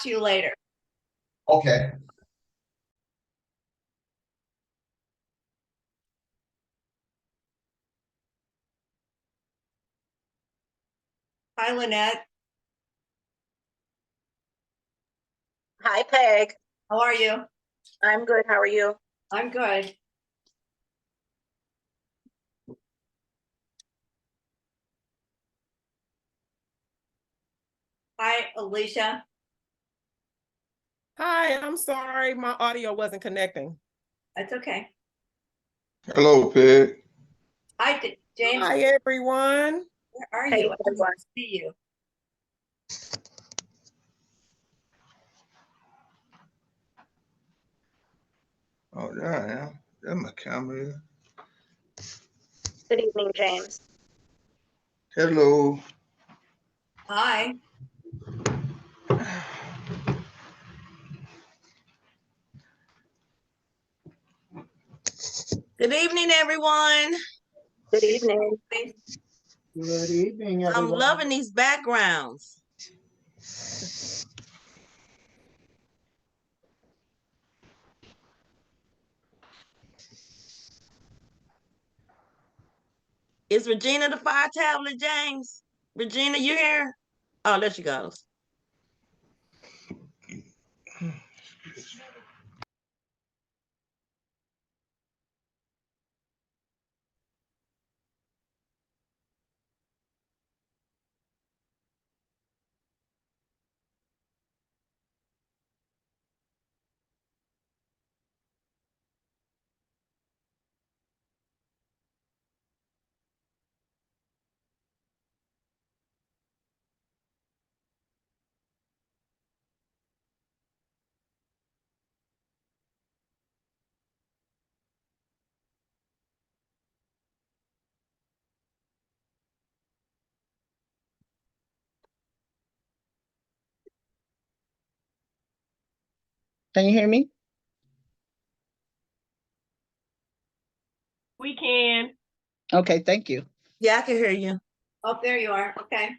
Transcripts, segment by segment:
to you later. Okay. Hi, Lynette. Hi, Peg. How are you? I'm good. How are you? I'm good. Hi, Alicia. Hi, I'm sorry, my audio wasn't connecting. That's okay. Hello, Peg. Hi, James. Hi, everyone. Where are Hey, you? I everyone. don't see you. Oh, there I am. There's my camera. Good evening, James. Hello. Hi. Good evening, everyone. Good evening. Good evening, I'm everyone. loving these backgrounds. Is Regina the fire tablet, James? Regina, you here? Oh, there she goes. Can you hear me? We can. Okay, thank you. Yeah, I can hear you. Oh, there you are. Okay.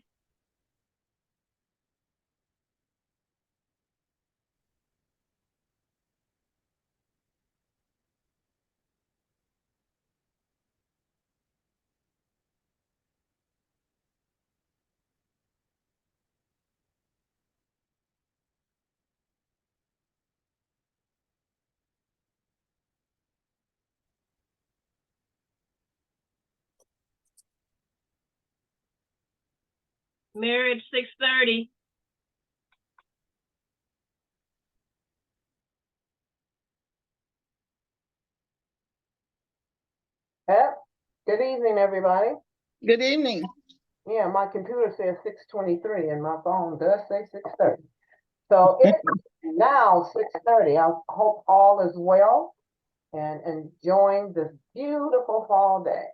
Marriage 6:30. Yep. Good evening, everybody. Good evening. Yeah, my computer says 6:23 and my phone does say 6:30. So it's now 6:30. I hope all is well and enjoying this beautiful fall day.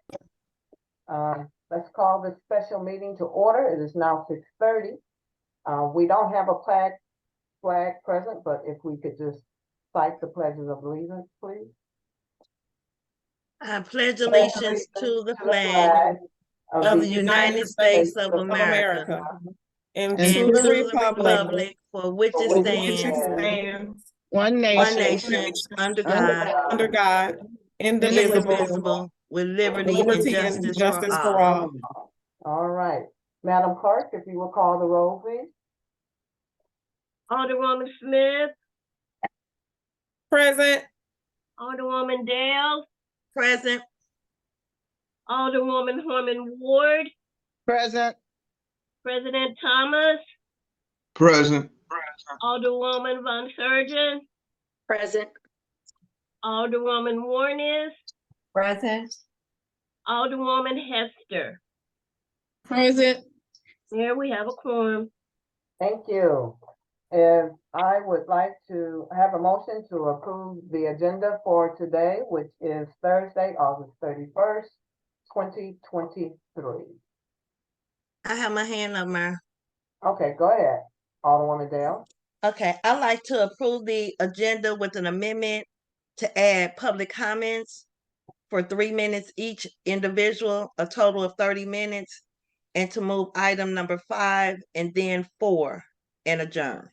Let's call this special meeting to order. It is now 6:30. We don't have a flag present, but if we could just cite the pledges of allegiance, please. I pledge allegiance to the flag of the United States of America And and to to the the republic republic for which it for which it stands, stands, One one nation, nation, under God, under God, indivisible, indivisible, with liberty and liberty and justice for justice for all. all. All right. Madam Clerk, if you will call the roll, please. Alderwoman Smith, Present. Alderwoman Dale, Present. Alderwoman Harmon Ward, present. President Thomas, Present. Alderwoman Von Surgeon, Present. Alderwoman Warnes, Present. Alderwoman Hester. Present. There we have a quorum. Thank you. And I would like to have a motion to approve the agenda for today, which is Thursday, August 31st, 2023. I have my hand up, Mayor. Okay, go ahead, Alderwoman Dale. Okay, I'd like to approve the agenda with an amendment to add public comments for 3 minutes each individual, a total of 30 minutes, and to move item number 5 and then 4 and adjourn.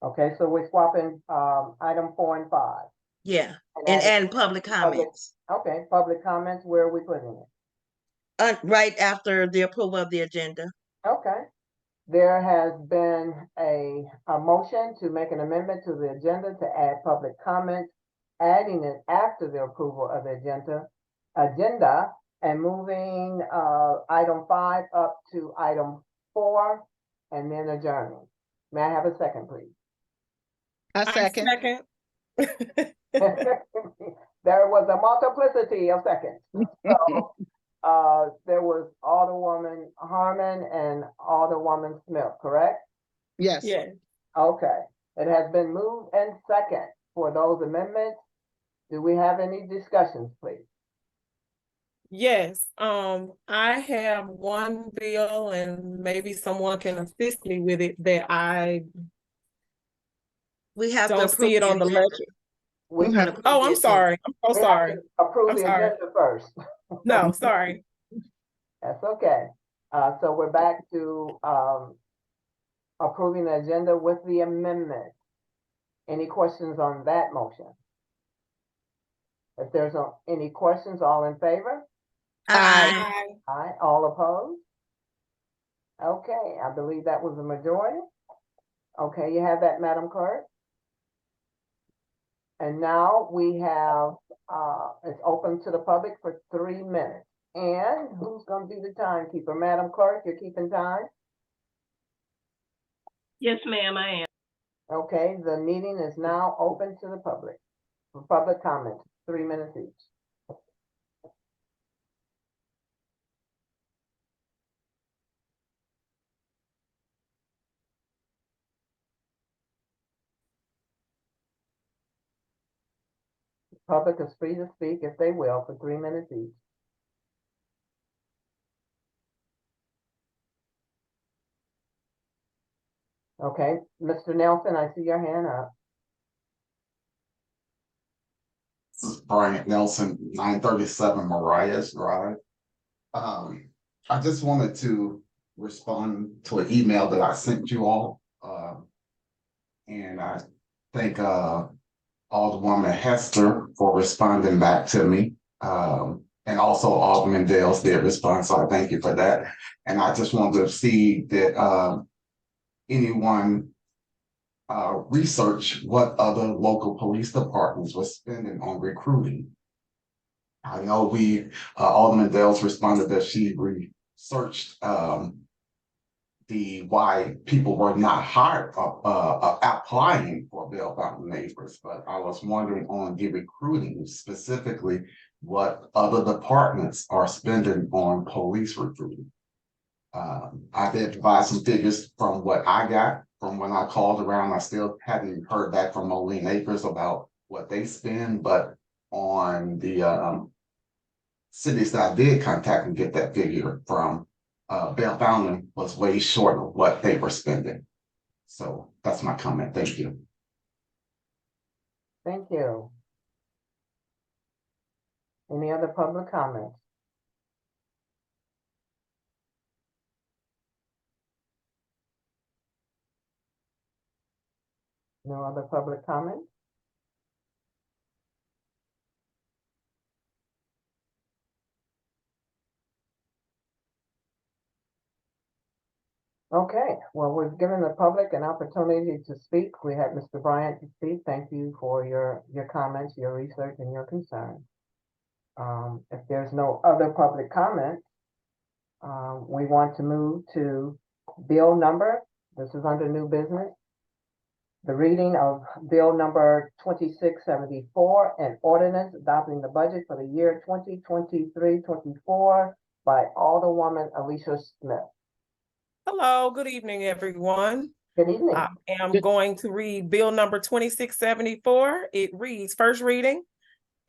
Okay, so we're swapping, item 4 and 5. Yeah, and adding public comments, Okay, public comments, where are we putting it? right after the approval of the agenda. Okay. There has been a motion to make an amendment to the agenda to add public comments, adding it after the approval of the agenda, and moving, item 5 up to item 4, and then adjourning. May I have a second, please? I I second. second. There was a multiplicity of seconds. So, there was Alderwoman Harmon and Alderwoman Smith, correct? Yes. Yes. Okay, it has been moved and second for those amendments. Do we have any discussions, please? Yes, I have one bill and maybe someone can assist me with it that I We have to don't approve see it on the agenda. ledger. We Okay. have Approve Oh, the I'm agenda. sorry. I'm so we have sorry. to approve I'm the sorry. agenda first. No, sorry. That's okay. So we're back to, approving the agenda with the amendment. Any questions on that motion? If there's no, any questions, all in favor? Aye. Aye, all opposed? Okay, I believe that was a majority. Okay, you have that, Madam Clerk? And now we have, it's open to the public for 3 minutes. And who's gonna be the timekeeper? Madam Clerk, you're keeping time? Yes, ma'am, I am. Okay, the meeting is now open to the public for public comment, 3 minutes each. The public is free to speak if they will for 3 minutes each. Okay, Mr. Nelson, I see your hand up. This is Bryant Nelson, 937 Mariah's Drive. I just wanted to respond to an email that I sent you all. And I thank Alderwoman Hester for responding back to me. And also Alderman Dales did respond, so I thank you for that. And I just wanted to see that anyone research what other local police departments were spending on recruiting. I know Alderman Dales responded that she researched why people were not hired, applying for Bell Fountain Neighbors, but I was wondering on the recruiting specifically what other departments are spending on police recruiting. I did provide some figures from what I got from when I called around. I still hadn't heard back from Moline Acres about what they spend, but on the cities that I did contact and get that figure from, Bell Fountain was way short of what they were spending. So that's my comment. Thank you. Thank you. Any other public comments? No other public comment? Okay, well, we've given the public an opportunity to speak. We had Mr. Bryant to speak. Thank you for your comments, your research, and your concern. If there's no other public comment, we want to move to bill number. This is under new business. The reading of bill number 2674, an ordinance adopting the budget for the year 2023-24 by Alderwoman Alicia Smith. Hello, good evening, everyone. Good evening. I am going to read bill number 2674. It reads, first reading,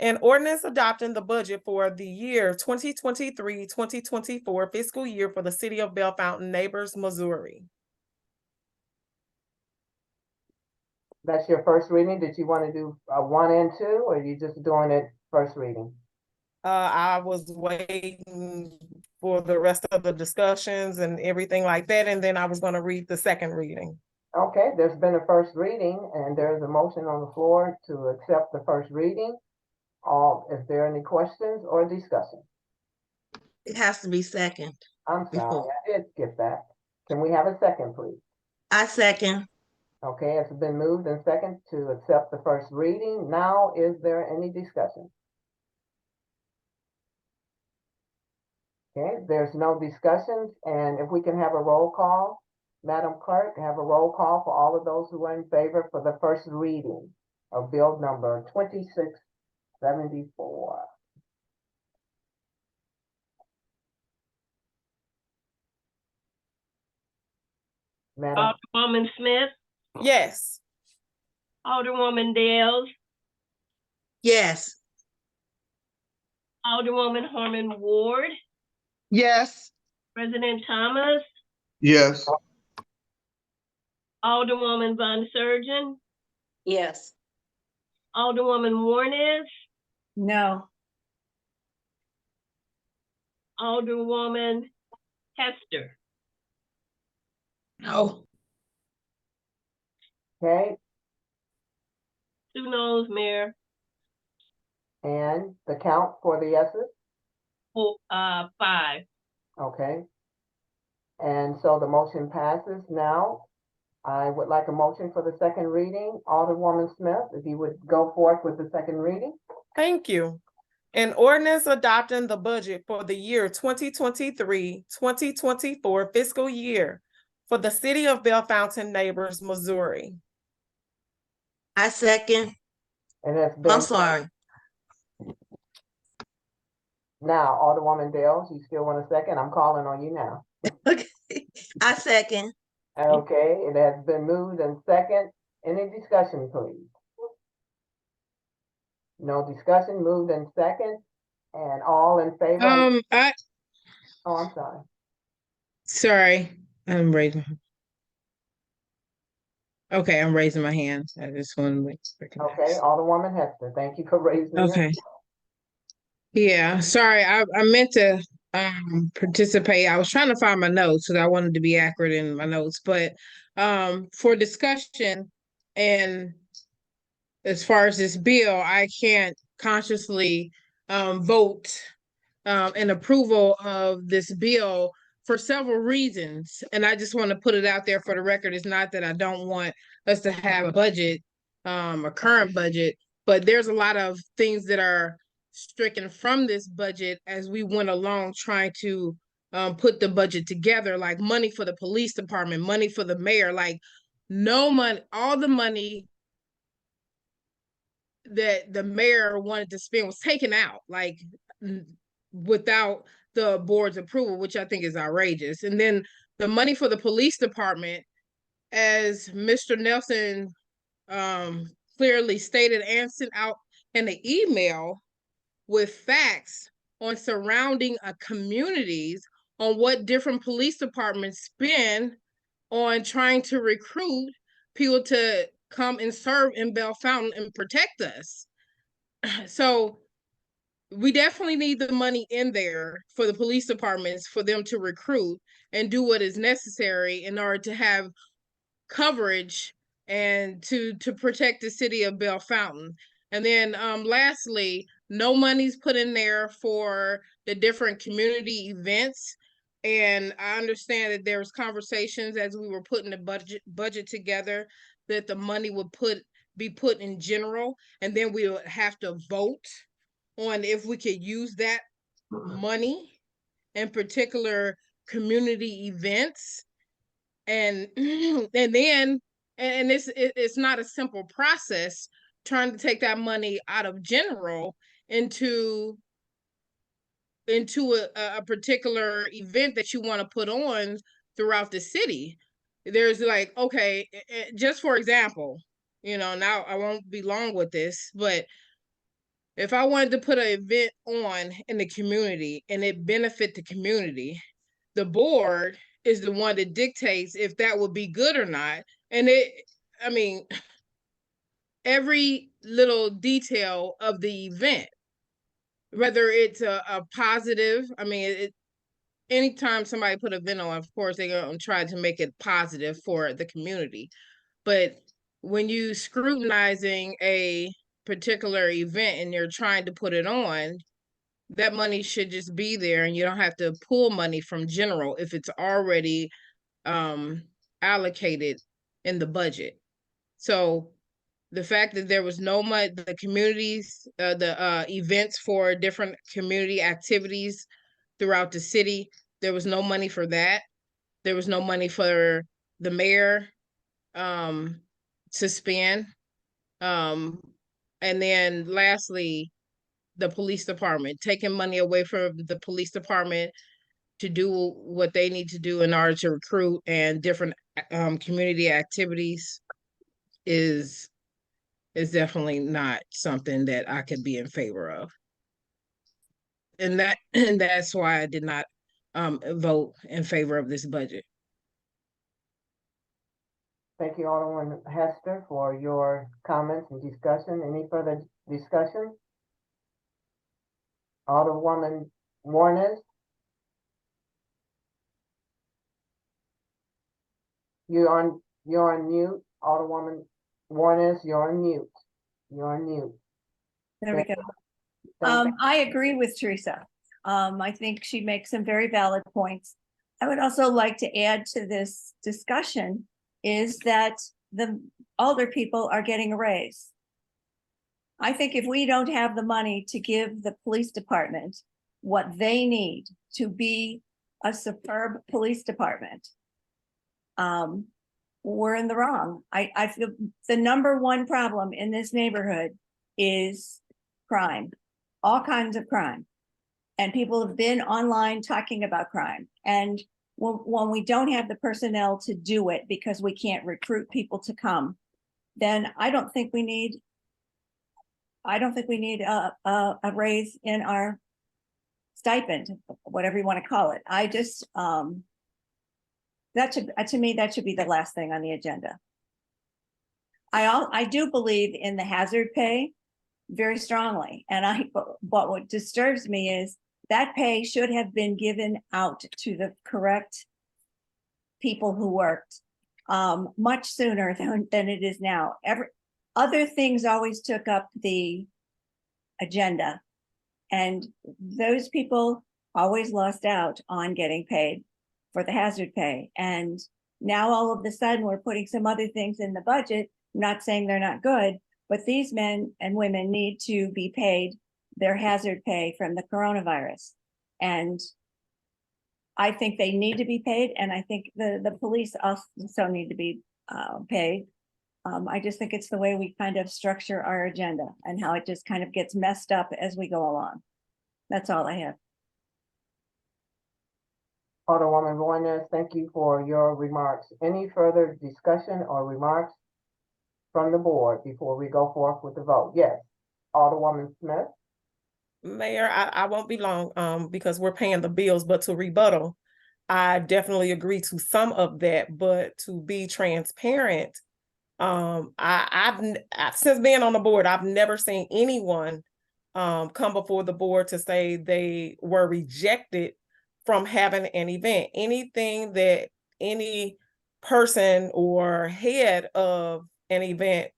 an ordinance adopting the budget for the year 2023-2024 fiscal year for the city of Bell Fountain Neighbors, Missouri. That's your first reading. Did you want to do 1 and 2, or are you just doing it first reading? I was waiting for the rest of the discussions and everything like that, and then I was going to read the second reading. Okay, there's been a first reading and there's a motion on the floor to accept the first reading. Is there any questions or discussion? It has to be second. I'm sorry, Before. I did skip that. Can we have a second, please? I second. Okay, it's been moved and second to accept the first reading. Now, is there any discussion? Okay, there's no discussions, and if we can have a roll call, Madam Clerk, have a roll call for all of those who are in favor for the first reading of bill number 2674. Madam, Alderwoman Smith, Yes. Alderwoman Dales, Yes. Alderwoman Harmon Ward, Yes. President Thomas, Yes. Alderwoman Von Surgeon, Yes. Alderwoman Warnes, No. Alderwoman Hester. No. okay, 2 noes, Mayor. and the count for the yeses? 5. Okay. And so the motion passes now. I would like a motion for the second reading. Alderwoman Smith, if you would go forth with the second reading. Thank you. An ordinance adopting the budget for the year 2023-2024 fiscal year for the city of Bellefontaine Neighbors, Missouri. I second. And it's been. I'm sorry. Now, Alderwoman Dales, you still want a second? I'm calling on you now. Okay. I second. Okay, it has been moved and second. Any discussion, please? No discussion, moved and second, and all in favor? Oh, I'm sorry. I'm raising. Okay, I'm raising my hand. I just want to make. Okay, Alderwoman Hester, thank you for raising your Okay. Yeah, sorry, I meant to participate. I was trying to find my notes because I wanted to be accurate in my notes, but for discussion and as far as this bill, I can't consciously vote in approval of this bill for several reasons. And I just want to put it out there for the record. It's not that I don't want us to have a budget, a current budget, but there's a lot of things that are stricken from this budget as we went along trying to put the budget together, like money for the police department, money for the mayor, like no money, all the money that the mayor wanted to spend was taken out, like without the board's approval, which I think is outrageous. And then the money for the police department, as Mr. Nelson clearly stated and sent out in the email with facts on surrounding communities on what different police departments spend on trying to recruit people to come and serve in Bellefontaine and protect us. So we definitely need the money in there for the police departments for them to recruit and do what is necessary in order to have coverage and to protect the city of Bellefontaine. And then lastly, no money's put in there for the different community events. And I understand that there was conversations as we were putting the budget together that the money would be put in general, and then we would have to vote on if we could use that money in particular community events. And then it's not a simple process trying to take that money out of general into a particular event that you want to put on throughout the city. There's like, okay, just for example, now I won't be long with this, but if I wanted to put an event on in the community and it benefit the community, the board is the one that dictates if that would be good or not. And every little detail of the event, whether it's a positive, anytime somebody put an event on, of course, they're gonna try to make it positive for the community. But when you scrutinizing a particular event and you're trying to put it on, that money should just be there and you don't have to pull money from general if it's already allocated in the budget. So the fact that there was no money, the communities, the events for different community activities throughout the city, there was no money for that. There was no money for the mayor to spend. And then lastly, the police department, taking money away from the police department to do what they need to do in order to recruit and different community activities is definitely not something that I could be in favor of. And that's why I did not vote in favor of this budget. Thank you, Alderwoman Hester, for your comments and discussion. Any further discussion? Alderwoman Warnes? You're on mute. Alderwoman Warnes, you're on mute. You're on mute. There we go. Thank you. I agree with Teresa. I think she makes some very valid points. I would also like to add to this discussion is that the older people are getting a raise. I think if we don't have the money to give the police department what they need to be a superb police department, we're in the wrong. I feel the number one problem in this neighborhood is crime, all kinds of crime. And people have been online talking about crime. And when we don't have the personnel to do it because we can't recruit people to come, then I don't think we need a raise in our stipend, whatever you want to call it. I just, that should, to me, that should be the last thing on the agenda. I do believe in the hazard pay very strongly. And what disturbs me is that pay should have been given out to the correct people who worked much sooner than it is now. Other things always took up the agenda, and those people always lost out on getting paid for the hazard pay. And now all of a sudden we're putting some other things in the budget, not saying they're not good, but these men and women need to be paid their hazard pay from the coronavirus. And I think they need to be paid. And I think the police also need to be paid. I just think it's the way we kind of structure our agenda and how it just kind of gets messed up as we go along. That's all I have. Alderwoman Warnes, thank you for your remarks. Any further discussion or remarks from the board before we go forth with the vote? Yes, Alderwoman Smith. Mayor, I won't be long because we're paying the bills, but to rebuttal, I definitely agree to some of that, but to be transparent, I've since being on the board, I've never seen anyone come before the board to say they were rejected from having an event. Anything that any person or head of an event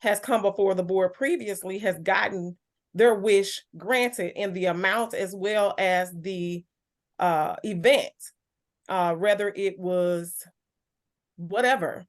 has come before the board previously has gotten their wish granted in the amount as well as the event, whether it was whatever.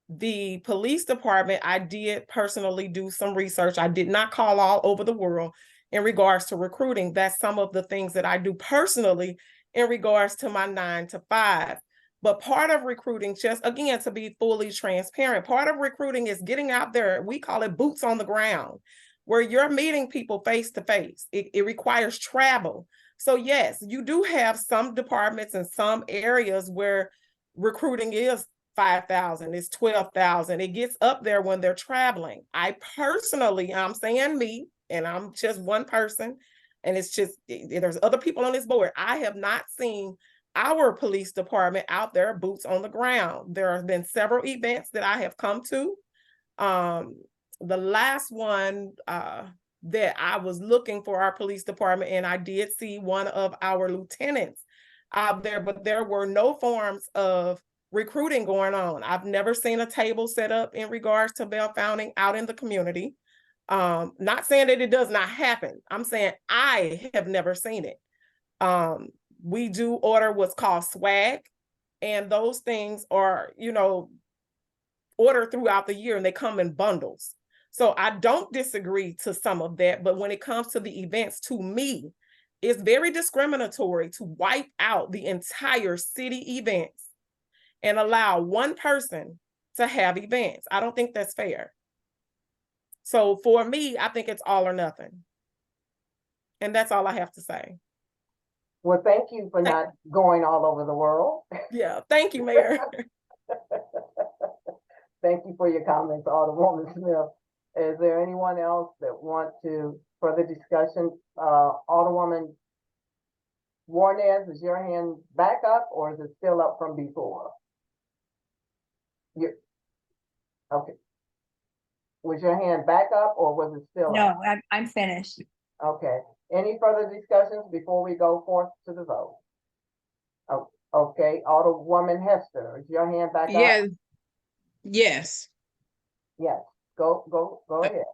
The police department, I did personally do some research. I did not call all over the world in regards to recruiting. That's some of the things that I do personally in regards to my 9 to 5. But part of recruiting, just again, to be fully transparent, part of recruiting is getting out there. We call it boots on the ground, where you're meeting people face to face. It requires travel. So yes, you do have some departments and some areas where recruiting is 5,000, it's 12,000. It gets up there when they're traveling. I personally, I'm saying me, and I'm just one person, and it's just, there's other people on this board. I have not seen our police department out there, boots on the ground. There have been several events that I have come to. The last one that I was looking for our police department, and I did see one of our lieutenants out there, but there were no forms of recruiting going on. I've never seen a table set up in regards to bail founding out in the community. Not saying that it does not happen. I'm saying I have never seen it. We do order what's called swag, and those things are, ordered throughout the year, and they come in bundles. So I don't disagree to some of that, but when it comes to the events, to me, it's very discriminatory to wipe out the entire city events and allow one person to have events. I don't think that's fair. So for me, I think it's all or nothing. And that's all I have to say. Well, thank you for not going all over the world. Yeah, thank you, Mayor. Thank you for your comments, Alderwoman Smith. Is there anyone else that want to further discussion? Alderwoman Warnes, is your hand back up or is it still up from before? Okay. Was your hand back up or was it still No, up? I'm finished. Okay. Any further discussions before we go forth to the vote? Oh, okay. Alderwoman Hester, is your hand back up? Yeah, yes. Yes. Go ahead.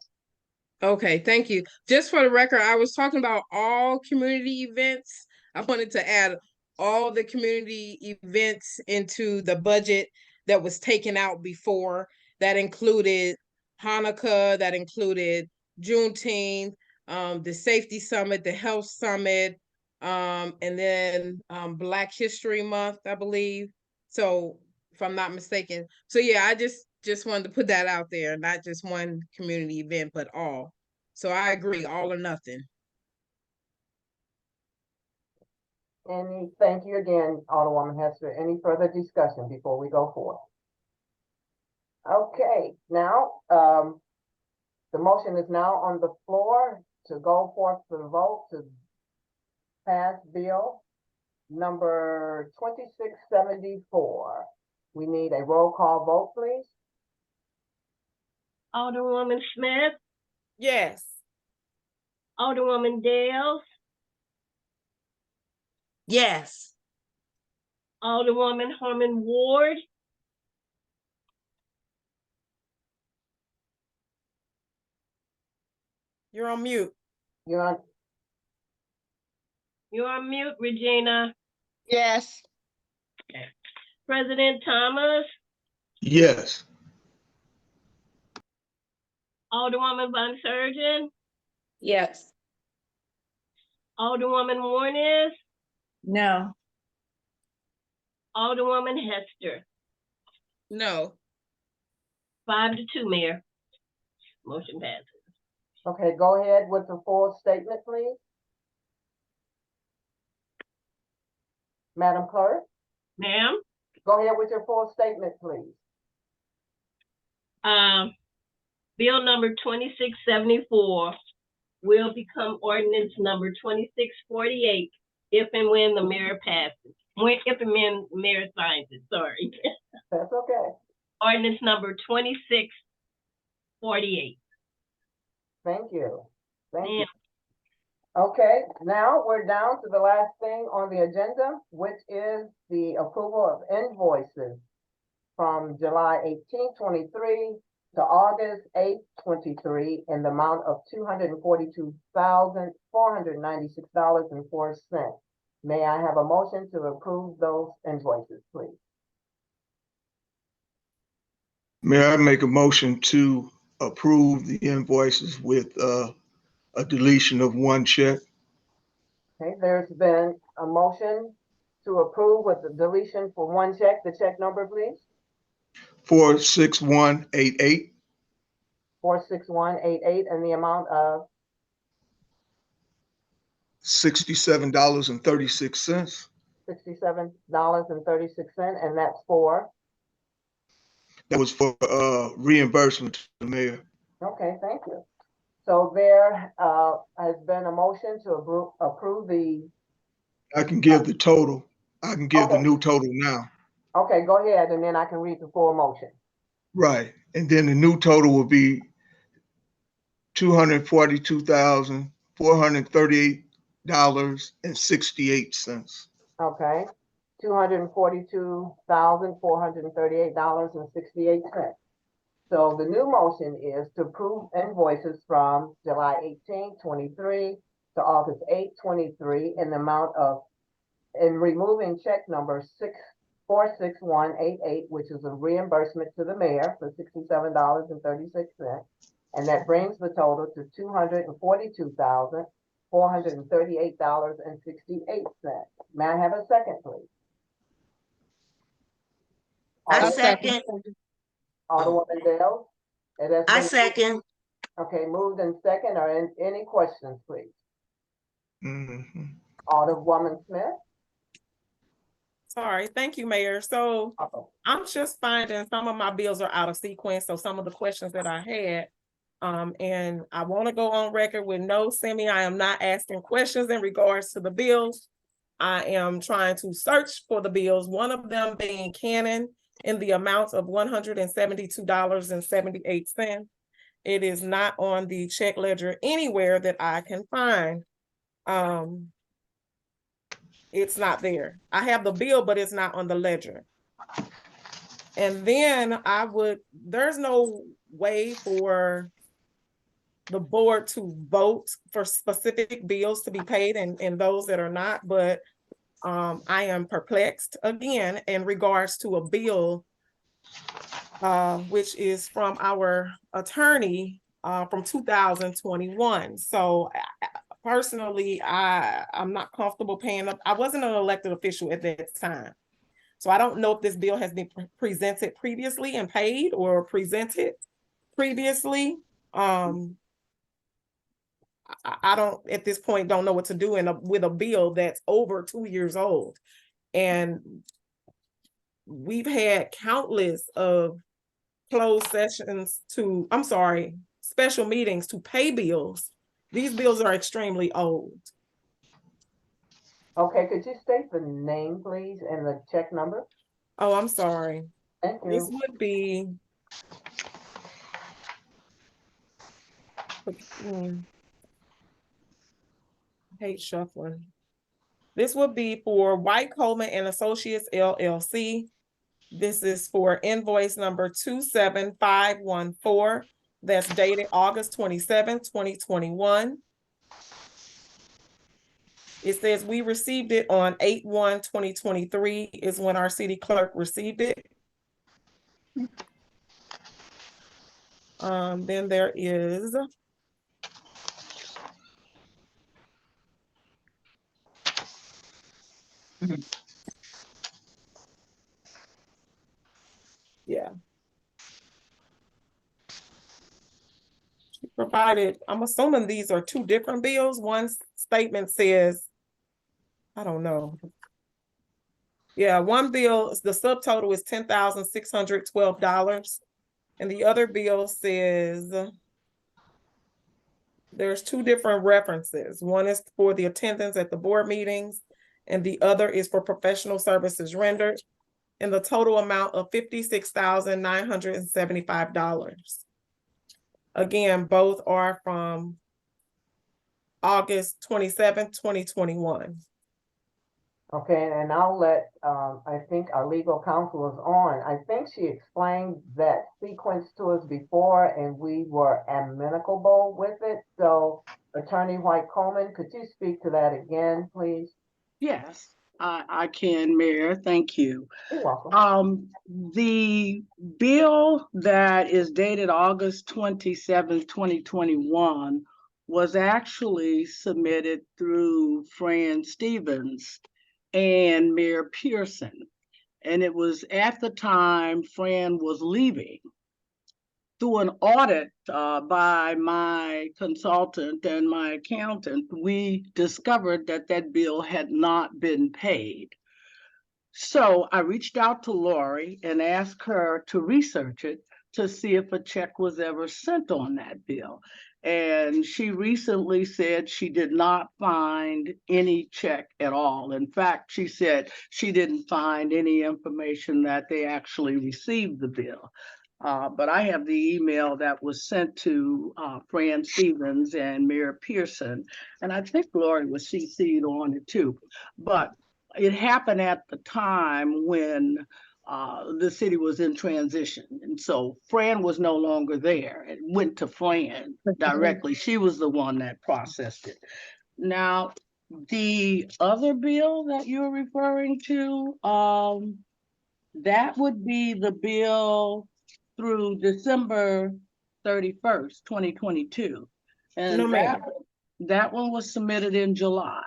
Okay, thank you. Just for the record, I was talking about all community events. I wanted to add all the community events into the budget that was taken out before. That included Hanukkah, that included Juneteenth, the Safety Summit, the Health Summit, and then Black History Month, I believe. So if I'm not mistaken. So yeah, I just wanted to put that out there, not just one community event, but all. So I agree, all or nothing. Thank you again, Alderwoman Hester. Any further discussion before we go forth? Okay, now, the motion is now on the floor to go forth to the vote to pass bill number 2674. We need a roll call vote, please. Alderwoman Smith, Yes. Alderwoman Dales, Yes. Alderwoman Harmon Ward, You're on mute. You're on. you're on mute, Regina. Yes. President Thomas, Yes. Alderwoman Von Surgeon, Yes. Alderwoman Warnes, No, Alderwoman Hester. No. 5-2, Mayor. Motion passes. Okay, go ahead with the full statement, please. Madam Clerk, Ma'am, go ahead with your full statement, please. Bill number 2674 will become ordinance number 2648 if and when the mayor passes. If and when the mayor signs it, sorry. That's okay. Ordinance number 2648. Thank you. Thank you. Ma'am. Okay, now we're down to the last thing on the agenda, which is the approval of invoices from July 18, 23 to August 8, 23 in the amount of $242,496.04. May I have a motion to approve those invoices, please? May I make a motion to approve the invoices with a deletion of one check? Okay, there's been a motion to approve with the deletion for one check. The check number, please. 46188. 46188 and the amount of $67.36. $67.36, and that's for, That was for reimbursement to the mayor. okay, thank you. So there has been a motion to approve the, I can give the total. I can give the Okay. new total now. okay, go ahead, and then I can read the full motion. Right. And then the new total will be $242,438.68. Okay, $242,438.68. So the new motion is to approve invoices from July 18, 23 to August 8, 23 in the amount of, in removing check number 646188, which is a reimbursement to the mayor for $67.36. And that brings the total to $242,438.68. May I have a second, please? I Alderwoman- second. Alderwoman Dale? It has I been- second. Okay, moved in second, or any questions, please? Mhm. Alderwoman Smith? Sorry, thank you, Mayor. So Uh-oh. I'm just finding some of my bills are out of sequence, so some of the questions that I had. And I want to go on record with no, Simi, I am not asking questions in regards to the bills. I am trying to search for the bills, one of them being Canon in the amount of $172.78. It is not on the check ledger anywhere that I can find. It's not there. I have the bill, but it's not on the ledger. And then there's no way for the board to vote for specific bills to be paid and those that are not, but I am perplexed again in regards to a bill which is from our attorney from 2021. So personally, I'm not comfortable paying up. I wasn't an elected official at that time. So I don't know if this bill has been presented previously and paid or presented previously. I don't, at this point, don't know what to do with a bill that's over 2 years old. And we've had countless of closed sessions special meetings to pay bills. These bills are extremely old. Okay, could you state the name, please, and the check number? Oh, I'm sorry. Thank This you. would be. I hate shuffling. This would be for White Coleman and Associates LLC. This is for invoice number 27514. That's dated August 27, 2021. It says we received it on 8/1/2023 is when our city clerk received it. Then there is yeah. She provided, I'm assuming these are two different bills. One statement says, I don't know. Yeah, one bill, the subtotal is $10,612. And the other bill says there's two different references. One is for the attendance at the board meetings, and the other is for professional services rendered, and the total amount of $56,975. Again, both are from August 27th, 2021. Okay, and I'll let, I think our legal counsel is on. I think she explained that sequence to us before and we were amicable with it. So Attorney White Coleman, could you speak to that again, please? Yes, I can, Mayor. Thank you. You're welcome. The bill that is dated August 27th, 2021 was actually submitted through Fran Stevens and Mayor Pearson. And it was at the time Fran was leaving. Through an audit by my consultant and my accountant, we discovered that that bill had not been paid. So I reached out to Lori and asked her to research it to see if a check was ever sent on that bill. And she recently said she did not find any check at all. In fact, she said she didn't find any information that they actually received the bill. But I have the email that was sent to Fran Stevens and Mayor Pearson, and I think Lori was CC'd on it too. But it happened at the time when the city was in transition. And so Fran was no longer there. It went to Fran directly. She was the one that processed it. Now, the other bill that you're referring to, that would be the bill through December 31st, 2022. And No, ma'am. that one was submitted in July.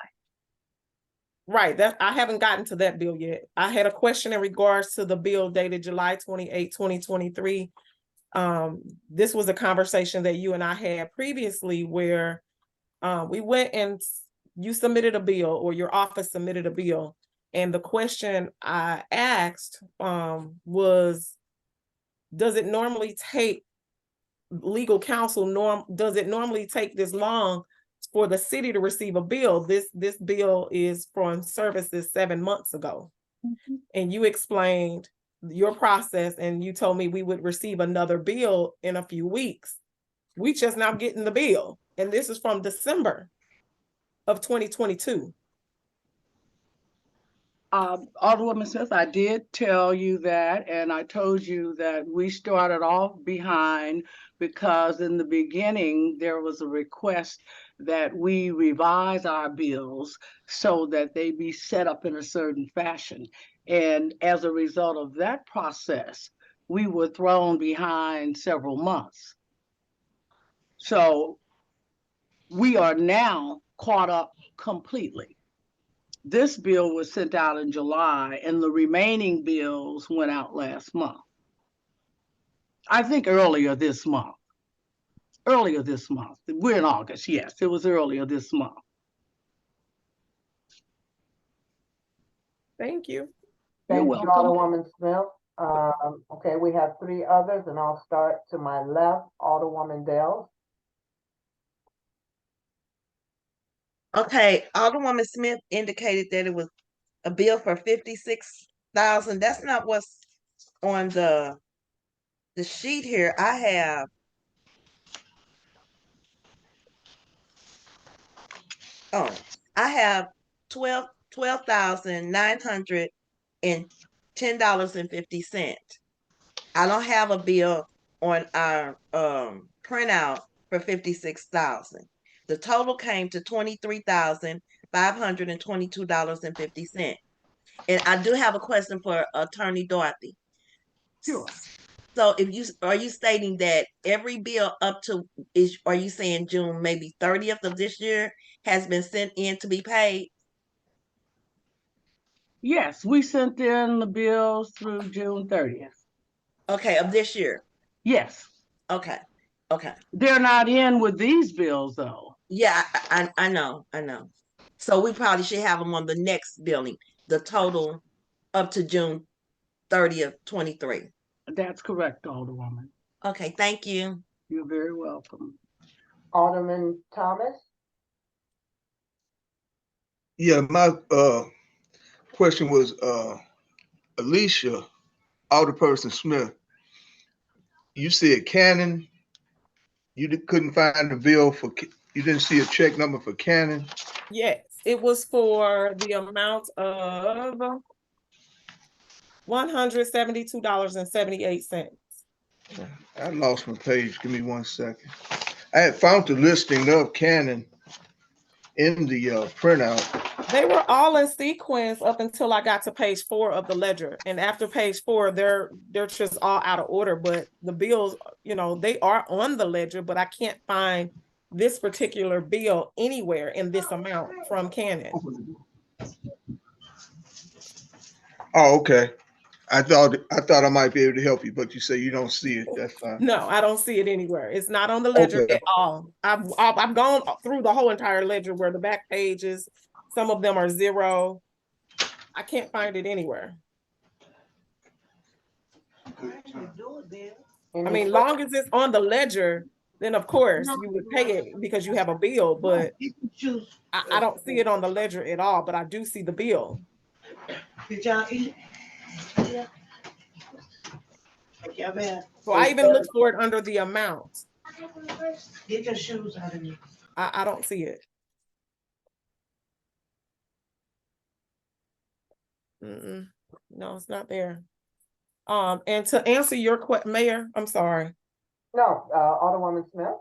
Right, that I haven't gotten to that bill yet. I had a question in regards to the bill dated July 28, 2023. This was a conversation that you and I had previously where we went and you submitted a bill, or your office submitted a bill. And the question I asked was, does it normally take legal counsel does it normally take this long for the city to receive a bill? This bill is from services 7 months ago. Mhm. And you explained your process, and you told me we would receive another bill in a few weeks. We just now getting the bill, and this is from December of 2022. Alderwoman Smith, I did tell you that, and I told you that we started off behind because in the beginning, there was a request that we revise our bills so that they be set up in a certain fashion. And as a result of that process, we were thrown behind several months. So we are now caught up completely. This bill was sent out in July, and the remaining bills went out last month. I think earlier this month. Earlier this month. We're in August, yes, it was earlier this month. Thank you. You're Thank you, welcome. Alderwoman Smith. Okay, we have 3 others, and I'll start to my left, Alderwoman Dales. Okay, Alderwoman Smith indicated that it was a bill for 56,000. That's not what's on the sheet here. I have $12,910.50. I don't have a bill on our printout for 56,000. The total came to $23,522.50. And I do have a question for Attorney Dorothy. Sure. So are you stating that every bill up to are you saying June maybe 30th of this year has been sent in to be paid? Yes, we sent in the bills through June 30th. Okay, of this year. Yes. Okay. They're not in with these bills though. Yeah, I know. So we probably should have them on the next billing, the total up to June 30th, 23. That's correct, Alderwoman. Okay, thank you. You're very welcome. Alderman Thomas. Yeah, my question was, Alicia, Alderperson Smith, you said Cannon, you couldn't find the bill for, you didn't see a check number for Cannon? Yes, it was for the amount of $172.78. I lost my page. Give me 1 second. I had found the listing of Cannon in the printout. They were all in sequence up until I got to page 4 of the ledger. And after page 4, they're just all out of order. But the bills, they are on the ledger, but I can't find this particular bill anywhere in this amount from Cannon. Oh, okay. I thought I might be able to help you, but you say you don't see it. That's fine. No, I don't see it anywhere. It's not on the ledger Okay. at all. I've gone through the whole entire ledger where the back pages, some of them are 0. I can't find it anywhere. I mean, long as it's on the ledger, then of course you would pay it because you have a bill, but I don't see it on the ledger at all, but I do see the bill. Did y'all eat? Yeah. So I even looked for it under the amount. Get your shoes out of here. I don't see it. Mm-mm. No, it's not there. And to answer your Mayor, I'm sorry. No, Alderwoman Smith?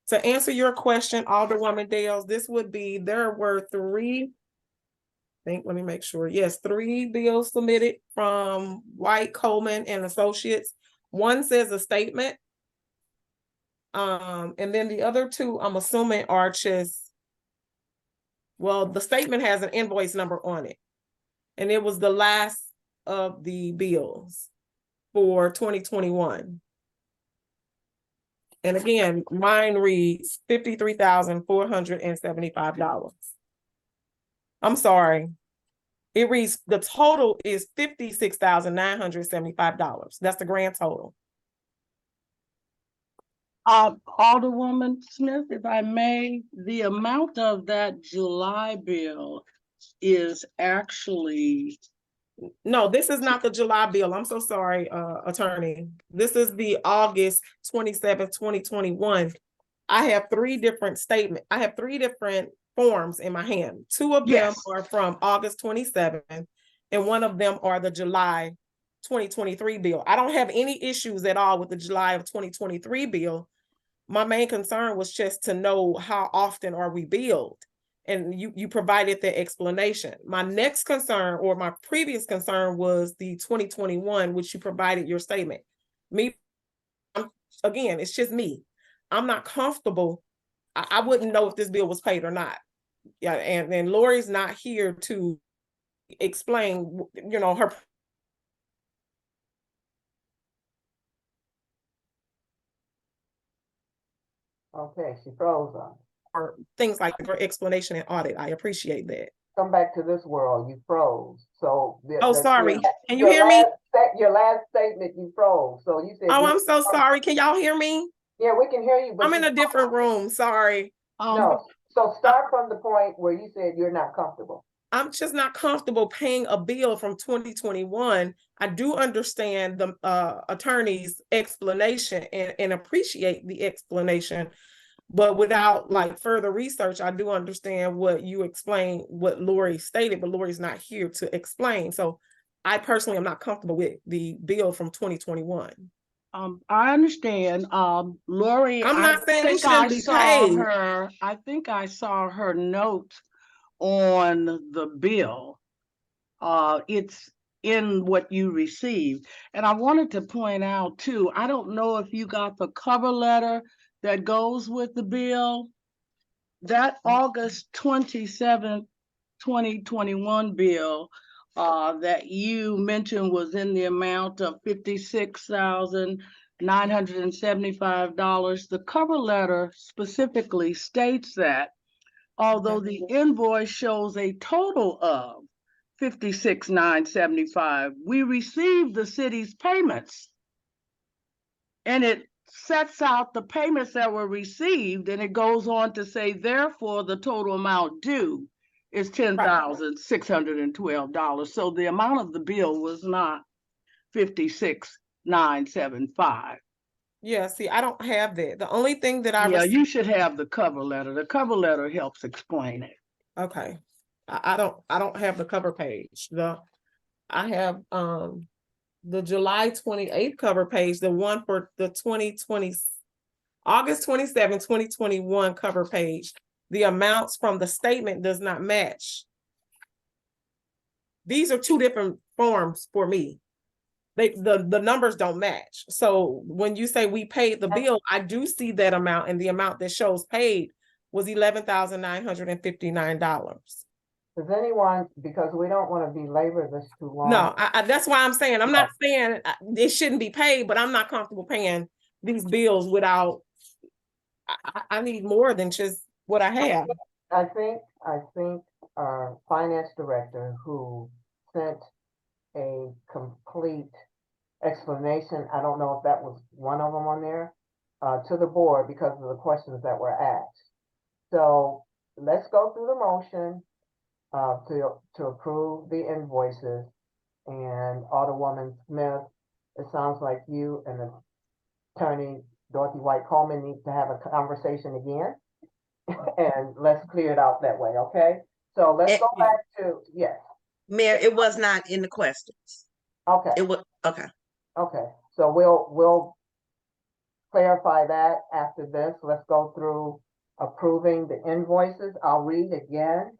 To answer your question, Alderwoman Dales, this would be, there were three, let me make sure. Yes, 3 bills submitted from White, Coleman, and Associates. One says a statement. And then the other 2, I'm assuming are just, well, the statement has an invoice number on it. And it was the last of the bills for 2021. And again, mine reads $53,475. I'm sorry. It reads, the total is $56,975. That's the grand total. Alderwoman Smith, if I may, the amount of that July bill is actually, No, this is not the July bill. I'm so sorry, attorney. This is the August 27th, 2021. I have 3 different statements. I have 3 different forms in my hand. 2 of them Yes. are from August 27th, and 1 of them are the July 2023 bill. I don't have any issues at all with the July of 2023 bill. My main concern was just to know how often are we billed. And you provided the explanation. My next concern, or my previous concern, was the 2021, which you provided your statement. Again, it's just me. I'm not comfortable. I wouldn't know if this bill was paid or not. Yeah, and Lori's not here to explain, her. Okay, she froze on. Or things like her explanation and audit. I appreciate that. Come back to this world, you froze, so. Sorry, can you hear me? Your last statement, you froze, so you said. Oh, I'm so sorry, can y'all hear me? Yeah, we can hear you. But I'm in a different room, sorry. No, so start from the point where you said you're not comfortable. I'm just not comfortable paying a bill from 2021. I do understand the attorney's explanation and appreciate the explanation, but without further research, I do understand what you explained, what Lori stated, but Lori's not here to explain. So I personally am not comfortable with the bill from 2021. I understand. Lori, I'm not saying it shouldn't be paid. I think I saw her note on the bill. It's in what you received. And I wanted to point out too, I don't know if you got the cover letter that goes with the bill. That August 27th, 2021 bill that you mentioned was in the amount of $56,975. The cover letter specifically states that although the invoice shows a total of $56,975, we received the city's payments. And it sets out the payments that were received, and it goes on to say, therefore, the total amount due is $10,612. So the amount of the bill was not $56,975. Yeah, see, I don't have that. The only thing that I you should have the cover letter. The cover letter helps explain it. Okay. I don't have the cover page. I have the July 28th cover page, the one for the 2020 August 27, 2021 cover page. The amounts from the statement does not match. These are 2 different forms for me. The numbers don't match. So when you say we paid the bill, I do see that amount, and the amount that shows paid was $11,959. Does anyone, because we don't want to belabor this too long. No, that's why I'm saying, I'm not saying it shouldn't be paid, but I'm not comfortable paying these bills without, I need more than just what I have. I think our finance director, who sent a complete explanation, I don't know if that was one of them on there, to the board because of the questions that were asked. So let's go through the motion to approve the invoices, and Alderwoman Smith it sounds like you and Attorney Dorothy White Coleman need to have a conversation again. And let's clear it out that way, okay? So let's go back to, yes, Mayor, it was not in the questions. okay. It was, okay. Okay, so we'll clarify that after this. Let's go through approving the invoices. I'll read again.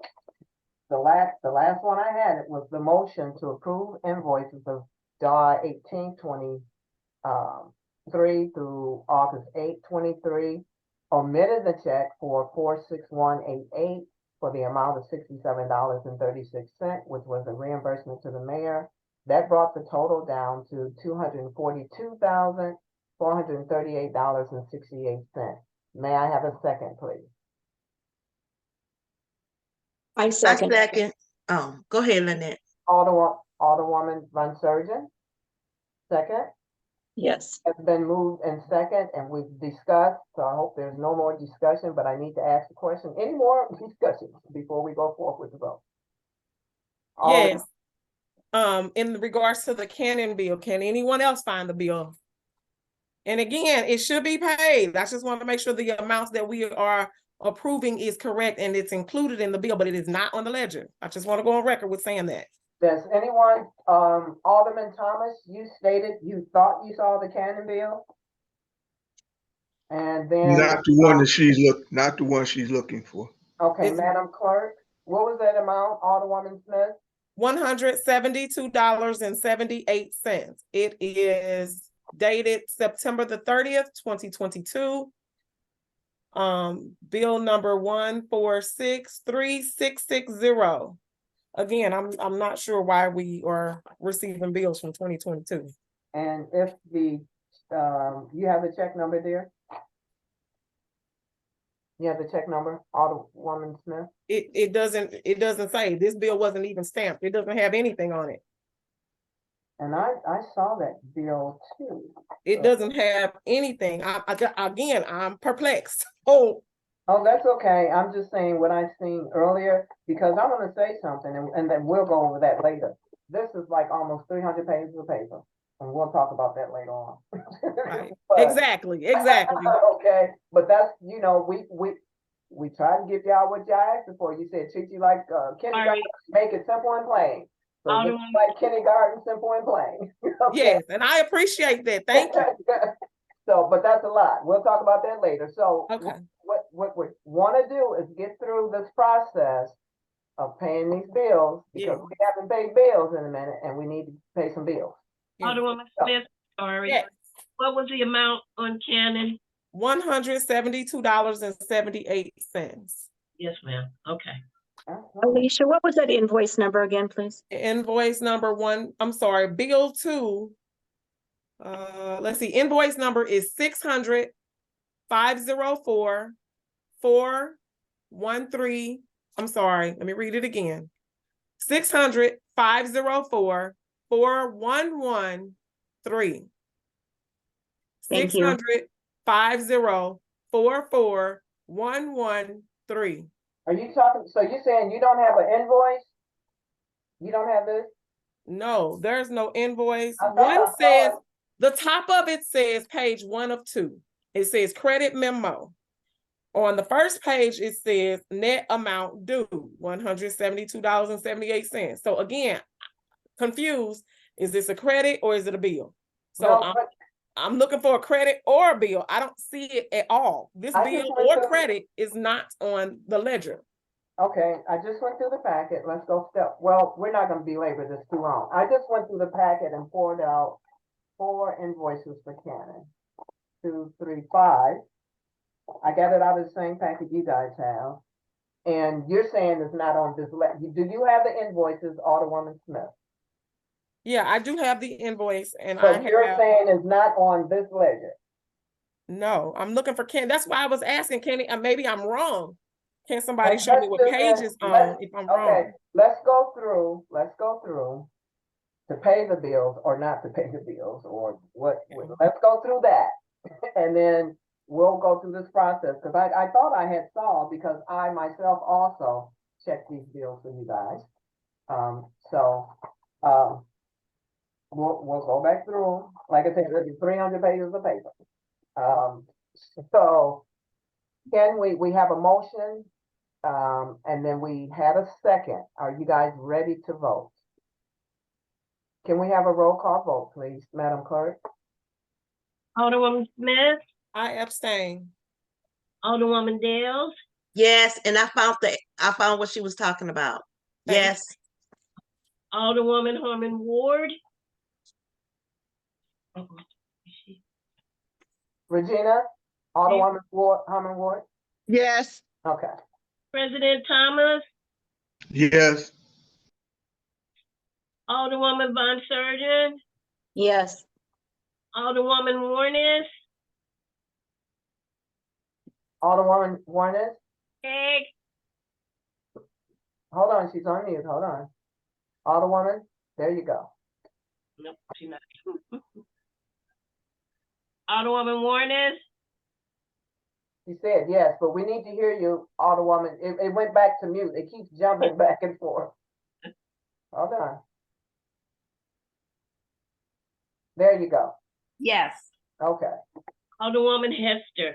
The last one I had, it was the motion to approve invoices of July 18, 23 through August 8, 23. Omitted the check for 46188 for the amount of $67.36, which was a reimbursement to the mayor. That brought the total down to $242,438.68. May I have a second, please? I second. Oh, go ahead, Lynette. Alderwoman Van Surgen. Second, Yes. has been moved and second, and we've discussed, so I hope there's no more discussion, but I need to ask the question. Any more discussion before we go forth with the vote? Yes. In regards to the Cannon bill, can anyone else find the bill? And again, it should be paid. I just want to make sure the amounts that we are approving is correct and it's included in the bill, but it is not on the ledger. I just want to go on record with saying that. Does anyone, Alderman Thomas, you stated you thought you saw the Cannon bill? And then. Not the one that not the one she's looking for. Okay, It's- Madam Clerk, what was that amount, Alderwoman Smith? $172.78. It is dated September the 30th, 2022. Bill number 1463660. Again, I'm not sure why we are receiving bills from 2022. And if the, you have the check number there? You have the check number, Alderwoman Smith? It doesn't say. This bill wasn't even stamped. It doesn't have anything on it. And I saw that bill too. It doesn't have anything. Again, I'm perplexed. Oh, That's okay. I'm just saying what I seen earlier, because I want to say something, and then we'll go over that later. This is like almost 300 pages of paper, and we'll talk about that later on. right. But- Exactly. Okay, but that's, you know, we try to give y'all what y'all asked for. You said treat you like kindergarten, make it simple and plain. So just Alderman- like kindergarten, simple and plain. Okay. Yes, and I appreciate that. Thank you. So, but that's a lot. We'll talk about that later. So Okay. what we want to do is get through this process of paying these bills, because Yeah. we haven't paid bills in a minute, and we need to pay some bills. Yeah. Alderwoman Smith, sorry. Yes. What was the amount on Cannon? $172.78. Yes, ma'am. Okay. Alicia, what was that invoice number again, please? Invoice number bill 2. Let's see, invoice number is 600-504-413. I'm sorry, let me read it again. 600-504-4113. Thank you. 600-504-4113. Are you talking, so you're saying you don't have an invoice? You don't have this? No, there's no invoice. I thought One I saw says, it. the top of it says page 1 of 2. It says credit memo. On the first page, it says net amount due, $172.78. So again, confused, is this a credit or is it a bill? So No, but I'm looking for a credit or a bill. I don't see it at all. This I just bill went or through- credit is not on the ledger. Okay, I just went through the packet. Let's go well, we're not gonna belabor this too long. I just went through the packet and poured out 4 invoices for Cannon. 2, 3, 5. I got it out of the same packet you guys have. And you're saying it's not on this do you have the invoices, Alderwoman Smith? Yeah, I do have the invoice and So I you're have, saying it's not on this ledger? no, I'm looking for Ken. That's why I was asking, maybe I'm wrong. Can somebody Let's show me what do page that. is on if I'm wrong? Okay, let's go through to pay the bills or not to pay the bills, or let's go through that. And then we'll go through this process, because I thought I had saw, because I myself also checked these bills for you guys. we'll go back through 'em. Like I said, there's 300 pages of paper. So can we have a motion? And then we had a second. Are you guys ready to vote? Can we have a roll call vote, please, Madam Clerk? Alderwoman Smith, I abstain. Alderwoman Dales, Yes, and I found what she was talking about. Thank you. Yes, Alderwoman Harmon Ward. Regina, Alderwoman Ward, Harmon Ward? Yes. Okay. President Thomas, Yes. Alderwoman Von Surgeon, yes. Alderwoman Warnes, Alderwoman Warnes, Egg, hold on, she's on mute, hold on. Alderwoman, there you go. nope, she's not. Alderwoman Warnes, She said yes, but we need to hear you, Alderwoman. It went back to mute. It keeps jumping back and forth. Hold on. There you go. Yes. Okay. Alderwoman Hester.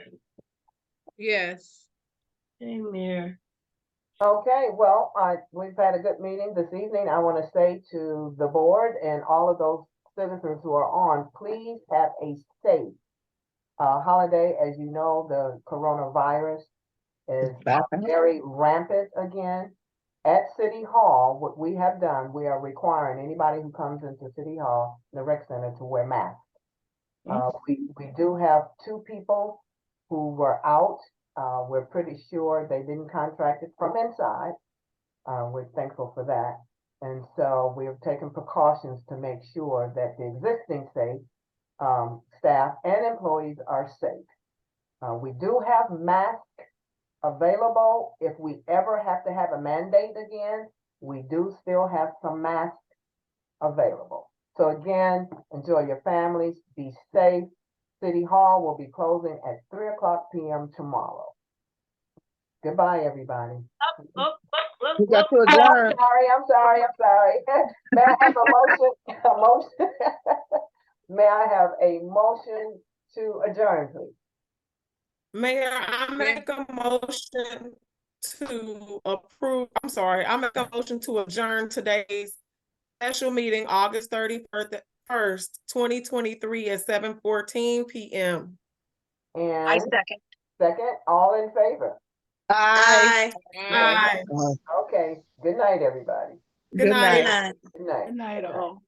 Yes. Hey, Mayor. Okay, well, we've had a good meeting this evening. I want to say to the board and all of those citizens who are on, please have a safe holiday. As you know, the coronavirus is very rampant again. At City Hall, what we have done, we are requiring anybody who comes into City Hall, the rec center, to wear masks. We do have 2 people who were out. We're pretty sure they didn't contract it from inside. We're thankful for that. And so we have taken precautions to make sure that the existing staff and employees are safe. We do have masks available. If we ever have to have a mandate again, we do still have some masks available. So again, enjoy your families, be safe. City Hall will be closing at 3:00 p.m. tomorrow. Goodbye, everybody. We got to I'm adjourn. sorry. May I have a motion? May I have a motion to adjourn, please? Mayor, I make a motion to approve, I make a motion to adjourn today's special meeting, August 31st, 2023 at 7:14 p.m. And second. second, all in favor? Aye. Aye. Aye. Okay, good night, everybody. Good night. Good night. Good night. Good night, all.